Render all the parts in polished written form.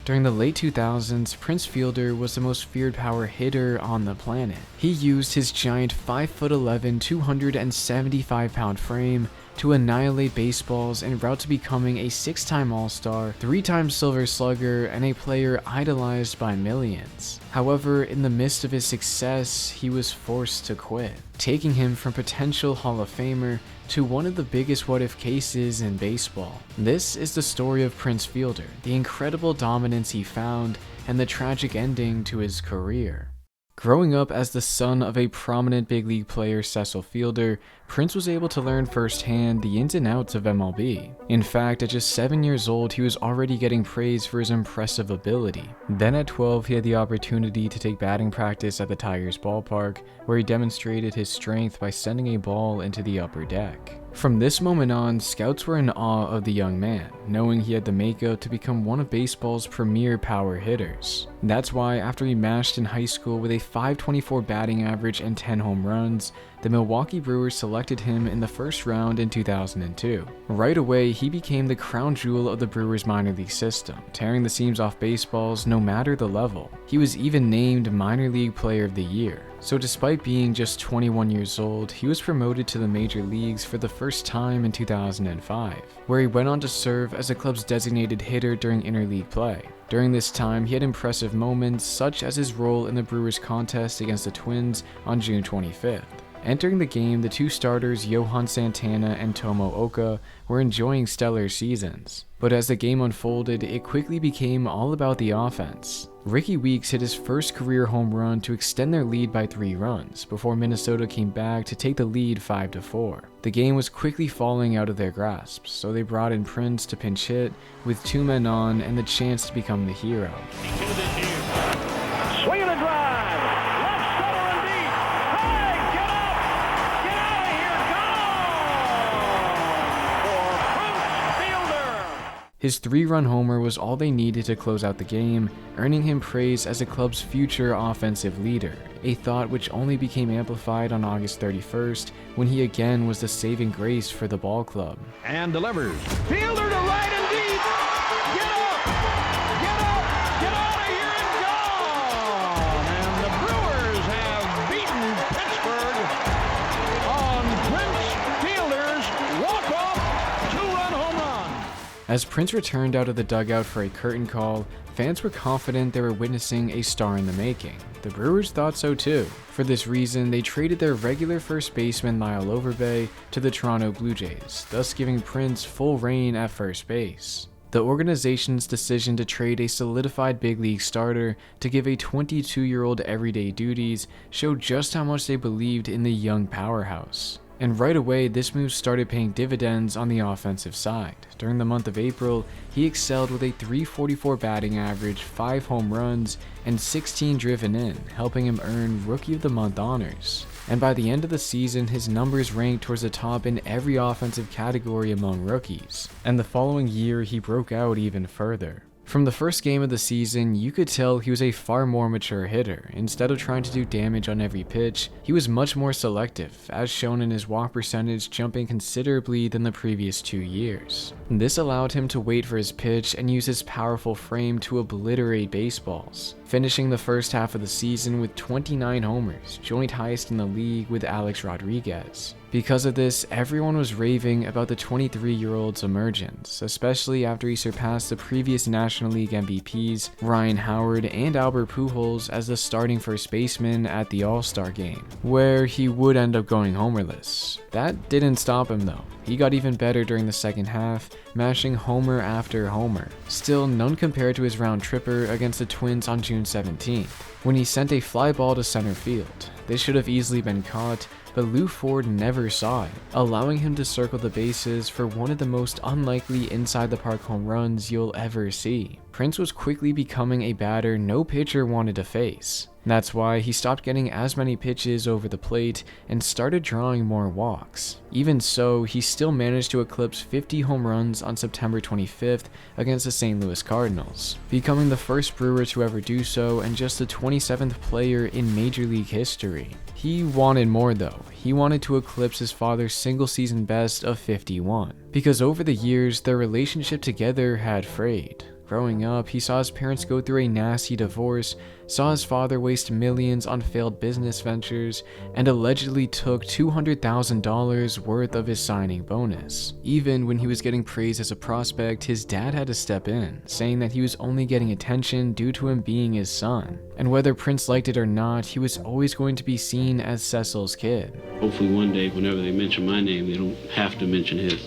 During the late 2000s, Prince Fielder was the most feared power hitter on the planet. He used his giant 5'11", 275-pound frame to annihilate baseballs en route to becoming a 6-time All-Star, 3-time Silver Slugger, and a player idolized by millions. However, in the midst of his success, he was forced to quit, taking him from potential Hall of Famer to one of the biggest what-if cases in baseball. This is the story of Prince Fielder, the incredible dominance he found, and the tragic ending to his career. Growing up as the son of a prominent big league player, Cecil Fielder, Prince was able to learn firsthand the ins and outs of MLB. In fact, at just 7 years old, he was already getting praise for his impressive ability. Then at 12, he had the opportunity to take batting practice at the Tigers ballpark, where he demonstrated his strength by sending a ball into the upper deck. From this moment on, scouts were in awe of the young man, knowing he had the makeup to become one of baseball's premier power hitters. That's why, after he mashed in high school with a .524 batting average and 10 home runs, the Milwaukee Brewers selected him in the first round in 2002. Right away, he became the crown jewel of the Brewers minor league system, tearing the seams off baseballs no matter the level. He was even named Minor League Player of the Year. So despite being just 21 years old, he was promoted to the major leagues for the first time in 2005, where he went on to serve as the club's designated hitter during interleague play. During this time, he had impressive moments, such as his role in the Brewers contest against the Twins on June 25th. Entering the game, the two starters, Johan Santana and Tomo Oka, were enjoying stellar seasons. But as the game unfolded, it quickly became all about the offense. Ricky Weeks hit his first career home run to extend their lead by 3 runs, before Minnesota came back to take the lead 5-4. The game was quickly falling out of their grasp, so they brought in Prince to pinch hit, with 2 men on and the chance to become the hero. Swing and a drive! Left center and deep! Hey, get up! Get out of here! Gone! For Prince Fielder! His 3-run homer was all they needed to close out the game, earning him praise as the club's future offensive leader, a thought which only became amplified on August 31st, when he again was the saving grace for the ball club. And delivers. Fielder to right and deep! Get up! Get up! Get out of here and gone! And the Brewers have beaten Pittsburgh on Prince Fielder's walk-off 2-run home run. As Prince returned out of the dugout for a curtain call, fans were confident they were witnessing a star in the making. The Brewers thought so too. For this reason, they traded their regular first baseman Lyle Overbay to the Toronto Blue Jays, thus giving Prince full reign at first base. The organization's decision to trade a solidified big league starter to give a 22-year-old everyday duties showed just how much they believed in the young powerhouse. And right away, this move started paying dividends on the offensive side. During the month of April, he excelled with a .344 batting average, 5 home runs, and 16 driven in, helping him earn Rookie of the Month honors. And by the end of the season, his numbers ranked towards the top in every offensive category among rookies. And the following year, he broke out even further. From the first game of the season, you could tell he was a far more mature hitter. Instead of trying to do damage on every pitch, he was much more selective, as shown in his walk percentage jumping considerably than the previous 2 years. This allowed him to wait for his pitch and use his powerful frame to obliterate baseballs, finishing the first half of the season with 29 homers, joint highest in the league with Alex Rodriguez. Because of this, everyone was raving about the 23-year-old's emergence, especially after he surpassed the previous National League MVPs Ryan Howard and Albert Pujols as the starting first baseman at the All-Star game, where he would end up going homerless. That didn't stop him though. He got even better during the second half, mashing homer after homer. Still, none compared to his round tripper against the Twins on June 17th, when he sent a fly ball to center field. This should have easily been caught, but Lou Ford never saw it, allowing him to circle the bases for one of the most unlikely inside-the-park home runs you'll ever see. Prince was quickly becoming a batter no pitcher wanted to face. That's why he stopped getting as many pitches over the plate and started drawing more walks. Even so, he still managed to eclipse 50 home runs on September 25th against the St. Louis Cardinals, becoming the first Brewer to ever do so and just the 27th player in Major League history. He wanted more though. He wanted to eclipse his father's single-season best of 51, because over the years, their relationship together had frayed. Growing up, he saw his parents go through a nasty divorce, saw his father waste millions on failed business ventures, and allegedly took $200,000 worth of his signing bonus. Even when he was getting praised as a prospect, his dad had to step in, saying that he was only getting attention due to him being his son. And whether Prince liked it or not, he was always going to be seen as Cecil's kid. Hopefully one day, whenever they mention my name, they don't have to mention his.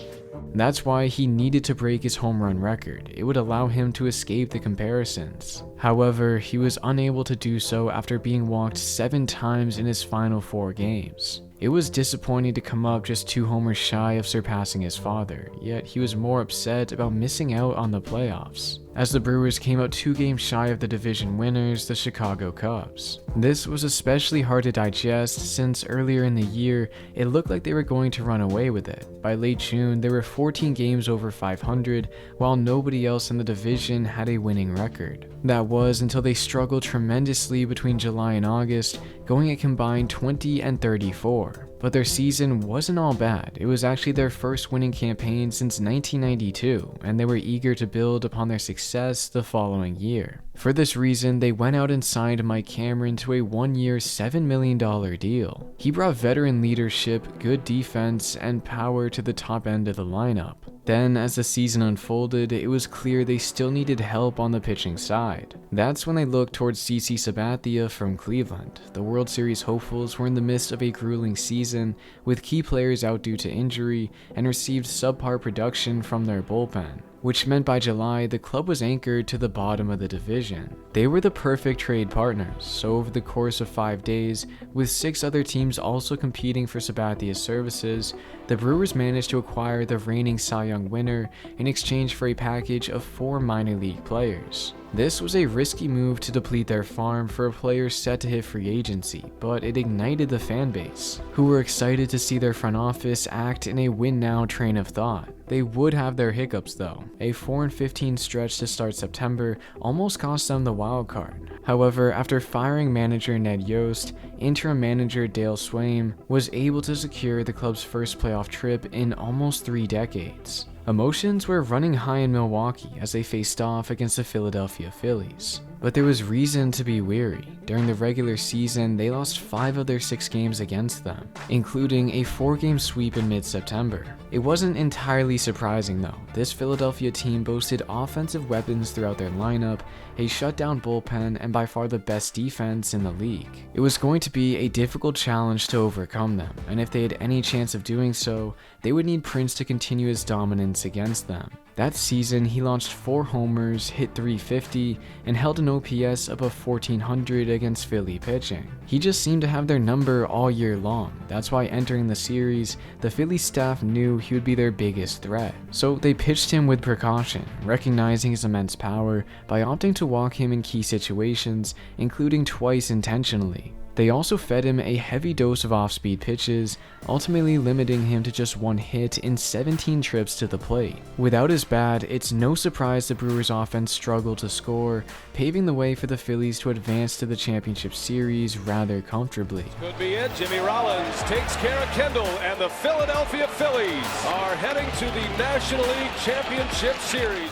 That's why he needed to break his home run record. It would allow him to escape the comparisons. However, he was unable to do so after being walked 7 times in his final 4 games. It was disappointing to come up just 2 homers shy of surpassing his father, yet he was more upset about missing out on the playoffs, as the Brewers came out 2 games shy of the division winners, the Chicago Cubs. This was especially hard to digest since earlier in the year, it looked like they were going to run away with it. By late June, there were 14 games over 500, while nobody else in the division had a winning record. That was until they struggled tremendously between July and August, going a combined 20-34. But their season wasn't all bad. It was actually their first winning campaign since 1992, and they were eager to build upon their success the following year. For this reason, they went out and signed Mike Cameron to a 1-year, $7 million deal. He brought veteran leadership, good defense, and power to the top end of the lineup. Then, as the season unfolded, it was clear they still needed help on the pitching side. That's when they looked towards CC Sabathia from Cleveland. The World Series hopefuls were in the midst of a grueling season, with key players out due to injury, and received subpar production from their bullpen, which meant by July, the club was anchored to the bottom of the division. They were the perfect trade partners, so over the course of 5 days, with 6 other teams also competing for Sabathia's services, the Brewers managed to acquire the reigning Cy Young winner in exchange for a package of 4 minor league players. This was a risky move to deplete their farm for a player set to hit free agency, but it ignited the fan base, who were excited to see their front office act in a win-now train of thought. They would have their hiccups though. A 4-15 stretch to start September almost cost them the wild card. However, after firing manager Ned Yost, interim manager Dale Swaim was able to secure the club's first playoff trip in almost 3 decades. Emotions were running high in Milwaukee as they faced off against the Philadelphia Phillies. But there was reason to be weary. During the regular season, they lost 5 of their 6 games against them, including a 4-game sweep in mid-September. It wasn't entirely surprising though. This Philadelphia team boasted offensive weapons throughout their lineup, a shutdown bullpen, and by far the best defense in the league. It was going to be a difficult challenge to overcome them, and if they had any chance of doing so, they would need Prince to continue his dominance against them. That season, he launched 4 homers, hit .350, and held an OPS above 1400 against Philly pitching. He just seemed to have their number all year long. That's why entering the series, the Philly staff knew he would be their biggest threat. So they pitched him with precaution, recognizing his immense power by opting to walk him in key situations, including twice intentionally. They also fed him a heavy dose of off-speed pitches, ultimately limiting him to just 1 hit in 17 trips to the plate. Without his bat, it's no surprise the Brewers' offense struggled to score, paving the way for the Phillies to advance to the championship series rather comfortably. Could be it. Jimmy Rollins takes care of Kendall, and the Philadelphia Phillies are heading to the National League Championship Series.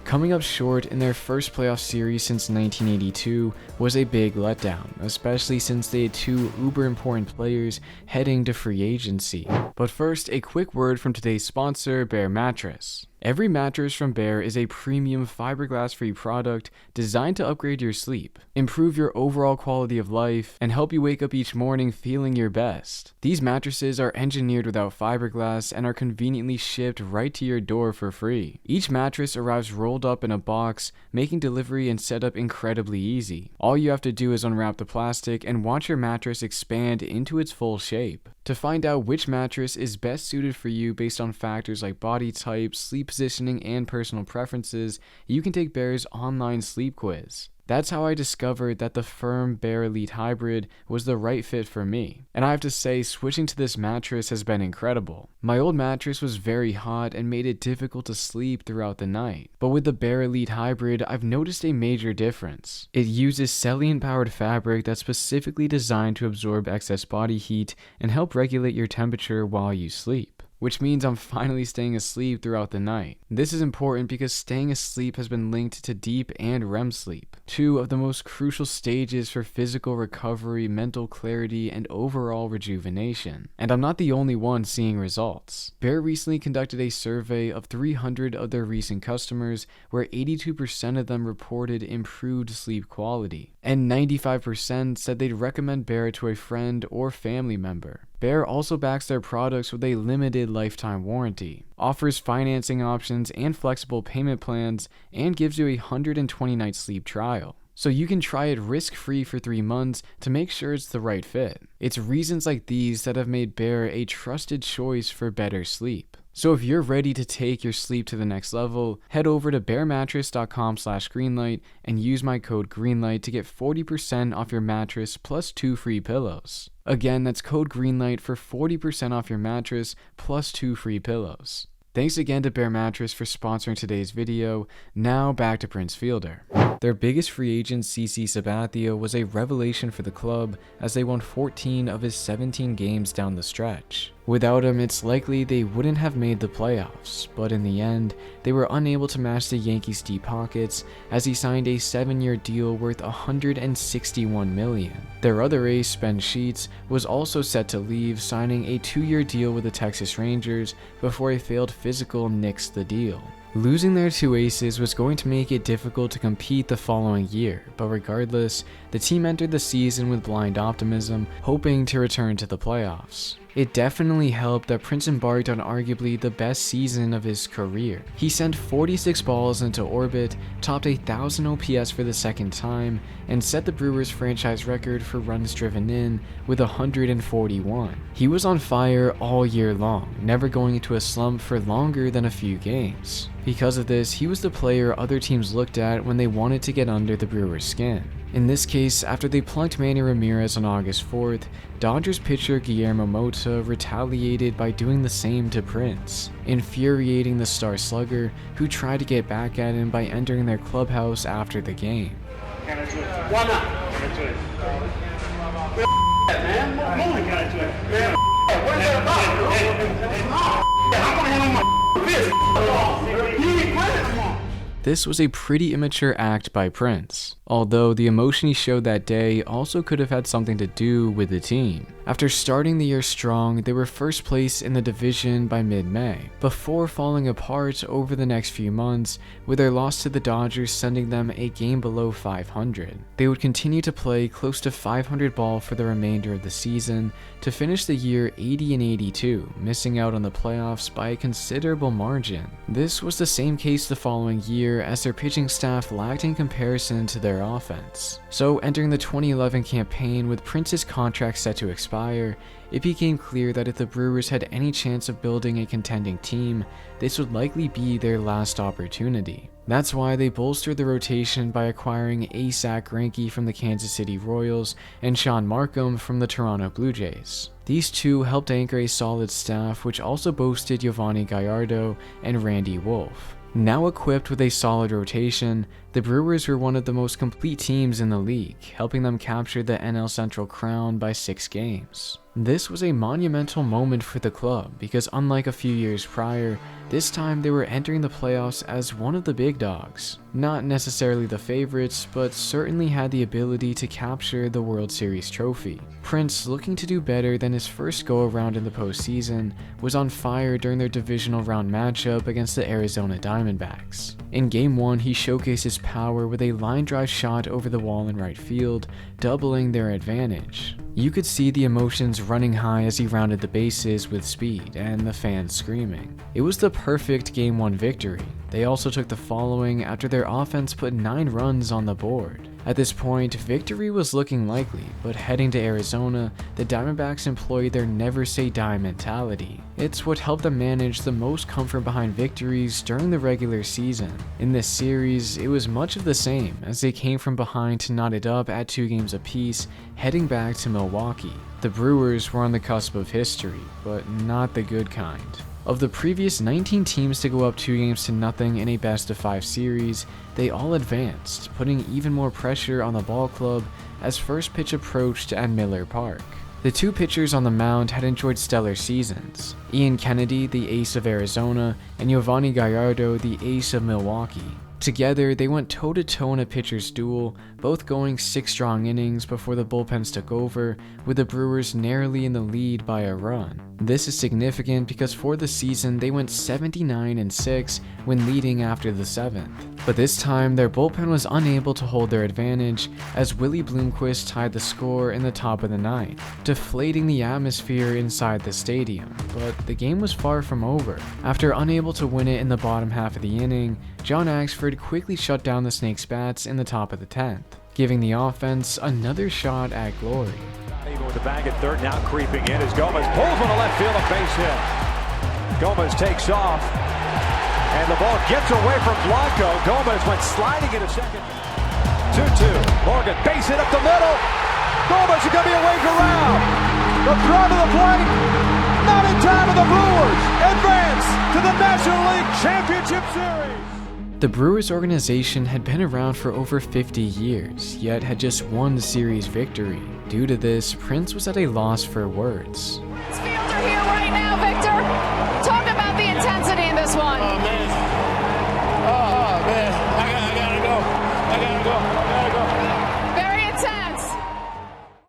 Coming up short in their first playoff series since 1982 was a big letdown, especially since they had 2 uber important players heading to free agency. But first, a quick word from today's sponsor, Bear Mattress. Every mattress from Bear is a premium fiberglass-free product designed to upgrade your sleep, improve your overall quality of life, and help you wake up each morning feeling your best. These mattresses are engineered without fiberglass and are conveniently shipped right to your door for free. Each mattress arrives rolled up in a box, making delivery and setup incredibly easy. All you have to do is unwrap the plastic and watch your mattress expand into its full shape. To find out which mattress is best suited for you based on factors like body type, sleep positioning, and personal preferences, you can take Bear's online sleep quiz. That's how I discovered that the firm Bear Elite Hybrid was the right fit for me. And I have to say, switching to this mattress has been incredible. My old mattress was very hot and made it difficult to sleep throughout the night. But with the Bear Elite Hybrid, I've noticed a major difference. It uses Celium-powered fabric that's specifically designed to absorb excess body heat and help regulate your temperature while you sleep. which means I'm finally staying asleep throughout the night. This is important because staying asleep has been linked to deep and REM sleep, two of the most crucial stages for physical recovery, mental clarity, and overall rejuvenation. And I'm not the only one seeing results. Bear recently conducted a survey of 300 of their recent customers where 82% of them reported improved sleep quality, and 95% said they'd recommend Bear to a friend or family member. Bear also backs their products with a limited lifetime warranty, offers financing options and flexible payment plans, and gives you a 120-night sleep trial. So you can try it risk-free for 3 months to make sure it's the right fit. It's reasons like these that have made Bear a trusted choice for better sleep. So if you're ready to take your sleep to the next level, head over to bearmattress.com/greenlight and use my code GREENLIGHT to get 40% off your mattress plus 2 free pillows. Again, that's code GREENLIGHT for 40% off your mattress plus 2 free pillows. Thanks again to Bear Mattress for sponsoring today's video. Now back to Prince Fielder. Their biggest free agent, CC Sabathia, was a revelation for the club as they won 14 of his 17 games down the stretch. Without him, it's likely they wouldn't have made the playoffs, but in the end, they were unable to match the Yankees' deep pockets as he signed a 7-year deal worth $161 million. Their other ace, Ben Sheets, was also set to leave, signing a 2-year deal with the Texas Rangers before a failed physical nixed the deal. Losing their 2 aces was going to make it difficult to compete the following year, but regardless, the team entered the season with blind optimism, hoping to return to the playoffs. It definitely helped that Prince embarked on arguably the best season of his career. He sent 46 balls into orbit, topped 1,000 OPS for the second time, and set the Brewers franchise record for runs driven in with 141. He was on fire all year long, never going into a slump for longer than a few games. Because of this, he was the player other teams looked at when they wanted to get under the Brewers' skin. In this case, after they plunked Manny Ramirez on August 4th, Dodgers pitcher Guillermo Mota retaliated by doing the same to Prince, infuriating the star slugger, who tried to get back at him by entering their clubhouse after the game. Why not? Man, where's that about? I'm gonna handle my business. You ain't playing no more. This was a pretty immature act by Prince, although the emotion he showed that day also could have had something to do with the team. After starting the year strong, they were first place in the division by mid-May, before falling apart over the next few months, with their loss to the Dodgers sending them a game below 500. They would continue to play close to 500 ball for the remainder of the season, to finish the year 80-82, missing out on the playoffs by a considerable margin. This was the same case the following year, as their pitching staff lacked in comparison to their offense. So entering the 2011 campaign with Prince's contract set to expire, it became clear that if the Brewers had any chance of building a contending team, this would likely be their last opportunity. That's why they bolstered the rotation by acquiring Zach Greinke from the Kansas City Royals and Sean Markham from the Toronto Blue Jays. These two helped anchor a solid staff which also boasted Yovani Gallardo and Randy Wolf. Now equipped with a solid rotation, the Brewers were one of the most complete teams in the league, helping them capture the NL Central crown by 6 games. This was a monumental moment for the club because unlike a few years prior, this time they were entering the playoffs as one of the big dogs. Not necessarily the favorites, but certainly had the ability to capture the World Series trophy. Prince, looking to do better than his first go-around in the postseason, was on fire during their divisional round matchup against the Arizona Diamondbacks. In Game 1, he showcased his power with a line drive shot over the wall in right field, doubling their advantage. You could see the emotions running high as he rounded the bases with speed, and the fans screaming. It was the perfect Game 1 victory. They also took the following after their offense put 9 runs on the board. At this point, victory was looking likely, but heading to Arizona, the Diamondbacks employed their never say die mentality. It's what helped them manage the most comfort behind victories during the regular season. In this series, it was much of the same, as they came from behind to knot it up at 2 games apiece, heading back to Milwaukee. The Brewers were on the cusp of history, but not the good kind. Of the previous 19 teams to go up 2-0 in a best-of-5 series, they all advanced, putting even more pressure on the ball club as first pitch approached at Miller Park. The two pitchers on the mound had enjoyed stellar seasons. Ian Kennedy, the ace of Arizona, and Giovanni Gallardo, the ace of Milwaukee. Together, they went toe-to-toe in a pitcher's duel, both going 6 strong innings before the bullpens took over, with the Brewers narrowly in the lead by a run. This is significant because for the season, they went 79-6 when leading after the 7th. But this time, their bullpen was unable to hold their advantage as Willie Bloomquist tied the score in the top of the 9th, deflating the atmosphere inside the stadium. But the game was far from over. After unable to win it in the bottom half of the inning, John Axford quickly shut down the Snakes' bats in the top of the 10th, giving the offense another shot at glory. Able to bag at third, now creeping in as Gomez pulls one to left field, a base hit. Gomez takes off, and the ball gets away from Blanco. Gomez went sliding into second. 2-2. Morgan, base hit up the middle. Gomez is going to be waved around. The throw to the plate, not in time, and the Brewers advance to the National League Championship Series. The Brewers organization had been around for over 50 years, yet had just one series victory. Due to this, Prince was at a loss for words. Fielder here right now, Victor. Talk about the intensity in this one. Oh, man. Oh, man. I gotta go. Very intense.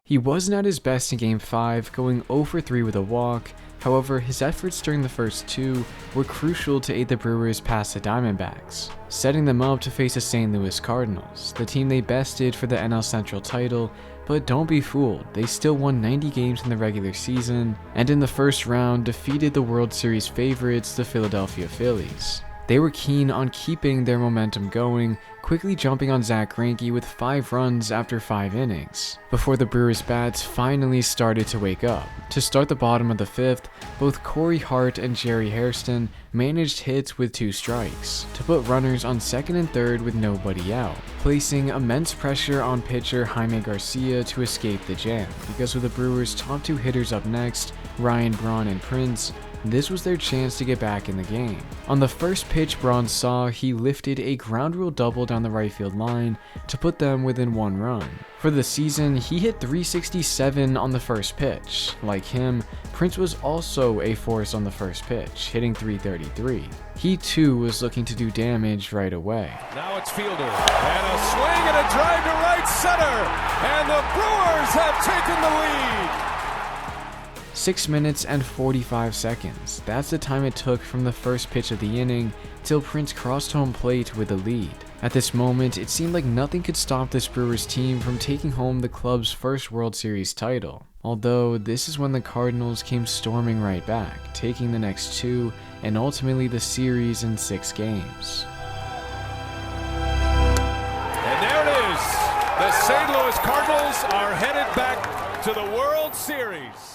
He wasn't at his best in Game 5, going 0 for 3 with a walk. However, his efforts during the first 2 were crucial to aid the Brewers past the Diamondbacks, setting them up to face the St. Louis Cardinals, the team they bested for the NL Central title. But don't be fooled, they still won 90 games in the regular season, and in the first round defeated the World Series favorites, the Philadelphia Phillies. They were keen on keeping their momentum going, quickly jumping on Zack Greinke with 5 runs after 5 innings, before the Brewers' bats finally started to wake up. To start the bottom of the 5th, both Corey Hart and Jerry Hairston managed hits with 2 strikes, to put runners on 2nd and 3rd with nobody out, placing immense pressure on pitcher Jaime Garcia to escape the jam, because with the Brewers' top 2 hitters up next, Ryan Braun and Prince, this was their chance to get back in the game. On the first pitch Braun saw, he lifted a ground rule double down the right field line to put them within 1 run. For the season, he hit .367 on the first pitch. Like him, Prince was also a force on the first pitch, hitting .333. He too was looking to do damage right away. Now it's Fielder, and a swing and a drive to right center, and the Brewers have taken the lead. 6 minutes and 45 seconds. That's the time it took from the first pitch of the inning till Prince crossed home plate with a lead. At this moment, it seemed like nothing could stop this Brewers team from taking home the club's first World Series title. Although, this is when the Cardinals came storming right back, taking the next 2 and ultimately the series in 6 games. And there it is. The St. Louis Cardinals are headed back to the World Series.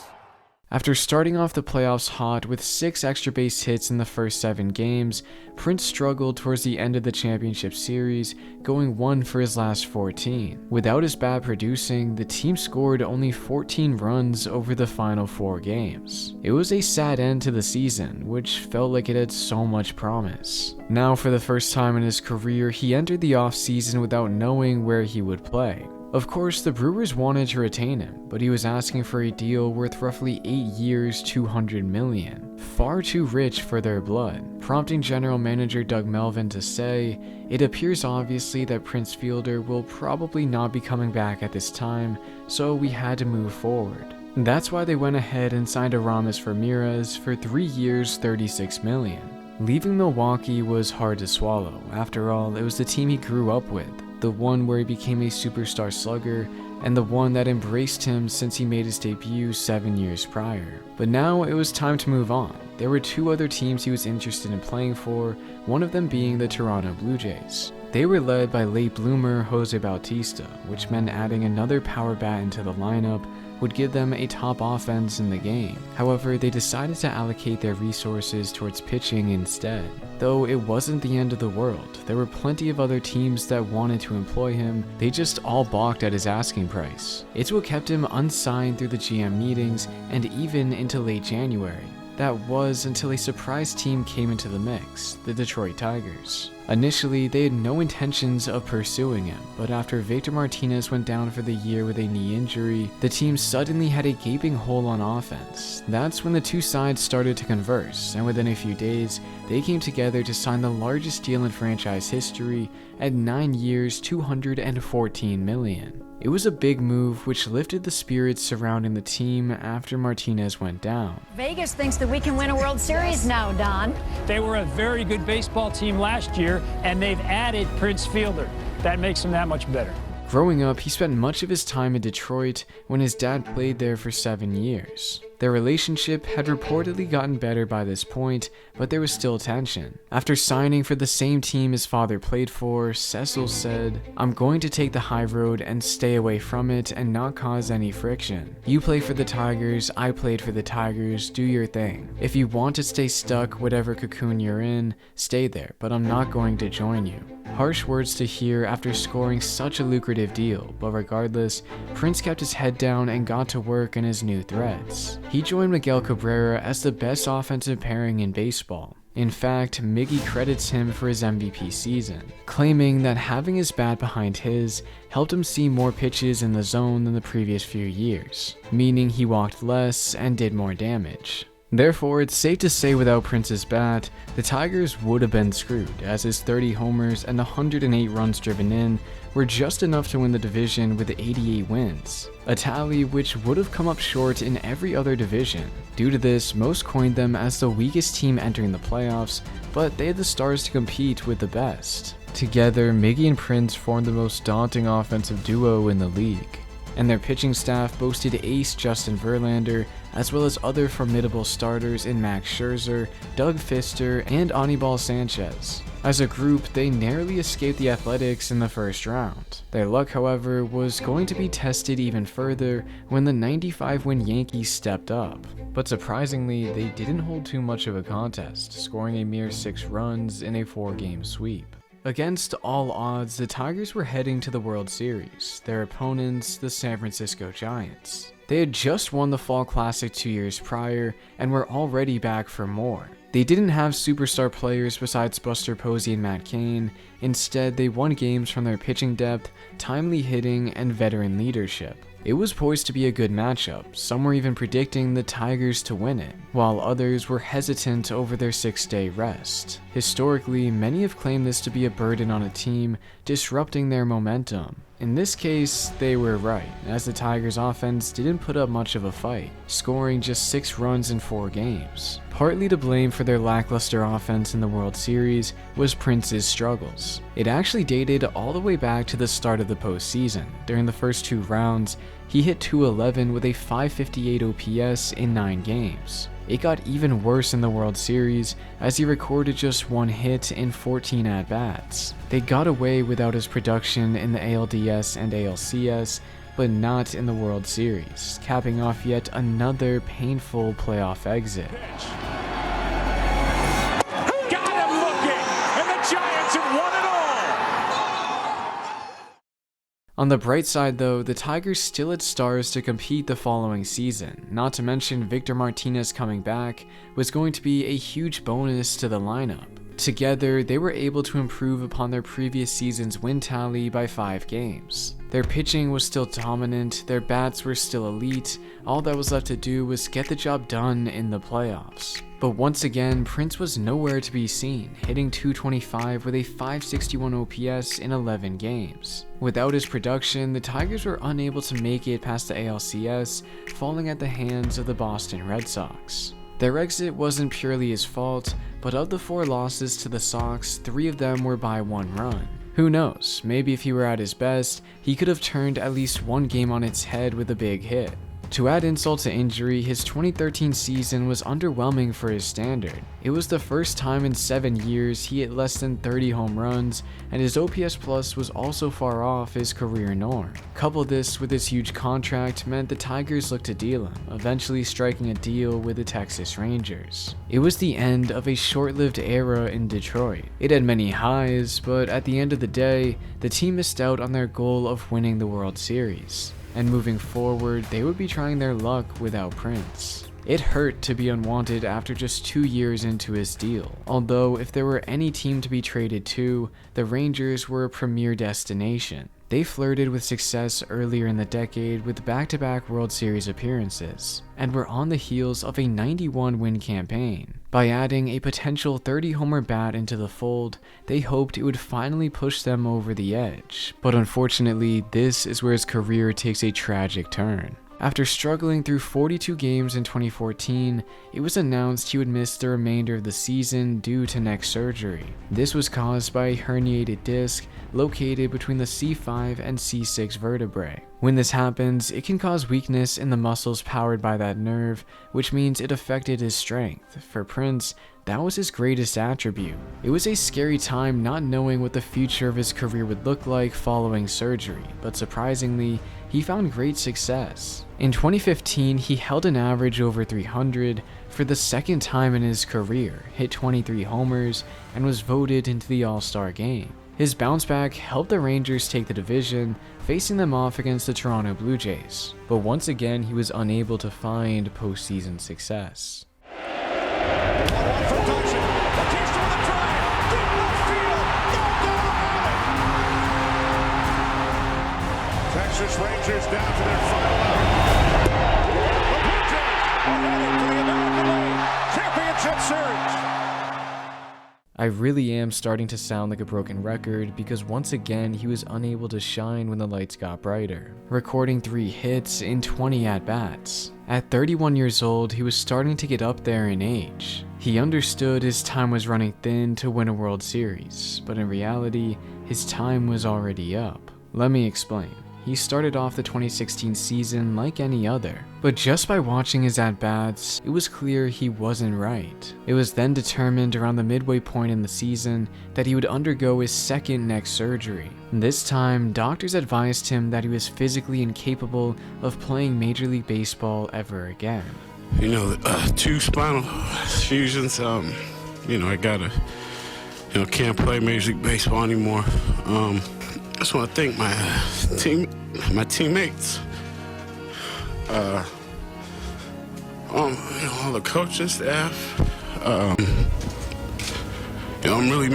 After starting off the playoffs hot with 6 extra base hits in the first 7 games, Prince struggled towards the end of the championship series, going 1 for his last 14. Without his bat producing, the team scored only 14 runs over the final 4 games. It was a sad end to the season, which felt like it had so much promise. Now, for the first time in his career, he entered the offseason without knowing where he would play. Of course, the Brewers wanted to retain him, but he was asking for a deal worth roughly 8 years, $200 million. Far too rich for their blood, prompting general manager Doug Melvin to say, "It appears obviously that Prince Fielder will probably not be coming back at this time, so we had to move forward." That's why they went ahead and signed Aramis Ramirez for 3 years, $36 million. Leaving Milwaukee was hard to swallow. After all, it was the team he grew up with, the one where he became a superstar slugger, and the one that embraced him since he made his debut 7 years prior. But now it was time to move on. There were 2 other teams he was interested in playing for, one of them being the Toronto Blue Jays. They were led by late bloomer Jose Bautista, which meant adding another power bat into the lineup would give them a top offense in the game. However, they decided to allocate their resources towards pitching instead. Though it wasn't the end of the world, there were plenty of other teams that wanted to employ him, they just all balked at his asking price. It's what kept him unsigned through the GM meetings and even into late January. That was until a surprise team came into the mix, the Detroit Tigers. Initially, they had no intentions of pursuing him, but after Victor Martinez went down for the year with a knee injury, the team suddenly had a gaping hole on offense. That's when the two sides started to converse, and within a few days, they came together to sign the largest deal in franchise history at 9 years, $214 million. It was a big move which lifted the spirits surrounding the team after Martinez went down. Vegas thinks that we can win a World Series now, Don. They were a very good baseball team last year, and they've added Prince Fielder. That makes them that much better. Growing up, he spent much of his time in Detroit when his dad played there for 7 years. Their relationship had reportedly gotten better by this point, but there was still tension. After signing for the same team his father played for, Cecil said, "I'm going to take the high road and stay away from it and not cause any friction. You play for the Tigers, I played for the Tigers, do your thing. If you want to stay stuck, whatever cocoon you're in, stay there, but I'm not going to join you." Harsh words to hear after scoring such a lucrative deal, but regardless, Prince kept his head down and got to work on his new threads. He joined Miguel Cabrera as the best offensive pairing in baseball. In fact, Miggy credits him for his MVP season, claiming that having his bat behind his helped him see more pitches in the zone than the previous few years, meaning he walked less and did more damage. Therefore, it's safe to say without Prince's bat, the Tigers would have been screwed, as his 30 homers and the 108 runs driven in were just enough to win the division with 88 wins, a tally which would have come up short in every other division. Due to this, most coined them as the weakest team entering the playoffs, but they had the stars to compete with the best. Together, Miggy and Prince formed the most daunting offensive duo in the league, and their pitching staff boasted ace Justin Verlander, as well as other formidable starters in Max Scherzer, Doug Fister, and Anibal Sanchez. As a group, they narrowly escaped the Athletics in the first round. Their luck, however, was going to be tested even further when the 95-win Yankees stepped up. But surprisingly, they didn't hold too much of a contest, scoring a mere 6 runs in a 4-game sweep. Against all odds, the Tigers were heading to the World Series, their opponents, the San Francisco Giants. They had just won the Fall Classic 2 years prior and were already back for more. They didn't have superstar players besides Buster Posey and Matt Cain. Instead, they won games from their pitching depth, timely hitting, and veteran leadership. It was poised to be a good matchup, some were even predicting the Tigers to win it, while others were hesitant over their 6-day rest. Historically, many have claimed this to be a burden on a team, disrupting their momentum. In this case, they were right, as the Tigers' offense didn't put up much of a fight, scoring just 6 runs in 4 games. Partly to blame for their lackluster offense in the World Series was Prince's struggles. It actually dated all the way back to the start of the postseason. During the first 2 rounds, he hit .211 with a .558 OPS in 9 games. It got even worse in the World Series, as he recorded just 1 hit in 14 at-bats. They got away without his production in the ALDS and ALCS, but not in the World Series, capping off yet another painful playoff exit. Got him looking, and the Giants have won it all. On the bright side though, the Tigers still had stars to compete the following season, not to mention Victor Martinez coming back was going to be a huge bonus to the lineup. Together, they were able to improve upon their previous season's win tally by 5 games. Their pitching was still dominant, their bats were still elite, all that was left to do was get the job done in the playoffs. But once again, Prince was nowhere to be seen, hitting .225 with a .561 OPS in 11 games. Without his production, the Tigers were unable to make it past the ALCS, falling at the hands of the Boston Red Sox. Their exit wasn't purely his fault, but of the 4 losses to the Sox, 3 of them were by 1 run. Who knows, maybe if he were at his best, he could have turned at least 1 game on its head with a big hit. To add insult to injury, his 2013 season was underwhelming for his standard. It was the first time in 7 years he hit less than 30 home runs, and his OPS plus was also far off his career norm. Couple this with his huge contract meant the Tigers looked to deal him, eventually striking a deal with the Texas Rangers. It was the end of a short-lived era in Detroit. It had many highs, but at the end of the day, the team missed out on their goal of winning the World Series. And moving forward, they would be trying their luck without Prince. It hurt to be unwanted after just 2 years into his deal, although if there were any team to be traded to, the Rangers were a premier destination. They flirted with success earlier in the decade with back-to-back World Series appearances, and were on the heels of a 91-win campaign. By adding a potential 30-homer bat into the fold, they hoped it would finally push them over the edge, but unfortunately, this is where his career takes a tragic turn. After struggling through 42 games in 2014, it was announced he would miss the remainder of the season due to neck surgery. This was caused by a herniated disc located between the C5 and C6 vertebrae. When this happens, it can cause weakness in the muscles powered by that nerve, which means it affected his strength. For Prince, that was his greatest attribute. It was a scary time not knowing what the future of his career would look like following surgery, but surprisingly, he found great success. In 2015, he held an average over 300 for the second time in his career, hit 23 homers, and was voted into the All-Star game. His bounce back helped the Rangers take the division, facing them off against the Toronto Blue Jays. But once again, he was unable to find postseason success. Texas Rangers down to their final out. The Blue Jays are heading to the American League Championship Series. I really am starting to sound like a broken record because once again he was unable to shine when the lights got brighter, recording 3 hits in 20 at-bats. At 31 years old, he was starting to get up there in age. He understood his time was running thin to win a World Series, but in reality, his time was already up. Let me explain. He started off the 2016 season like any other, but just by watching his at-bats, it was clear he wasn't right. It was then determined around the midway point in the season that he would undergo his second neck surgery. This time, doctors advised him that he was physically incapable of playing Major League Baseball ever again. You know, 2 spinal fusions, I gotta, can't play Major League Baseball anymore. I just want to thank my teammates, all the coaching staff. I'm really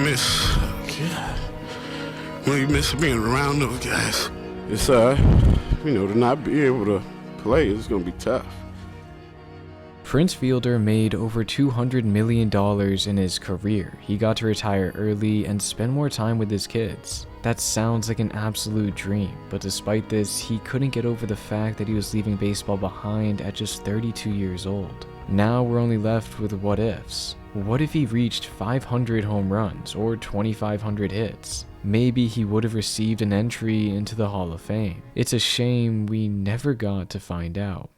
miss being around those guys. It's to not be able to play is gonna be tough. Prince Fielder made over $200 million in his career. He got to retire early and spend more time with his kids. That sounds like an absolute dream, but despite this, he couldn't get over the fact that he was leaving baseball behind at just 32 years old. Now we're only left with what ifs. What if he reached 500 home runs or 2,500 hits? Maybe he would have received an entry into the Hall of Fame. It's a shame we never got to find out.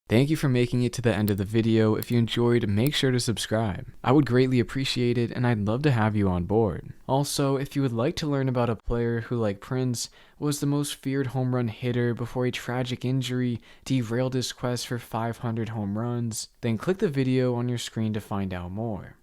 Thank you for making it to the end of the video. If you enjoyed, make sure to subscribe. I would greatly appreciate it and I'd love to have you on board. Also, if you would like to learn about a player who, like Prince, was the most feared home run hitter before a tragic injury derailed his quest for 500 home runs, then click the video on your screen to find out more.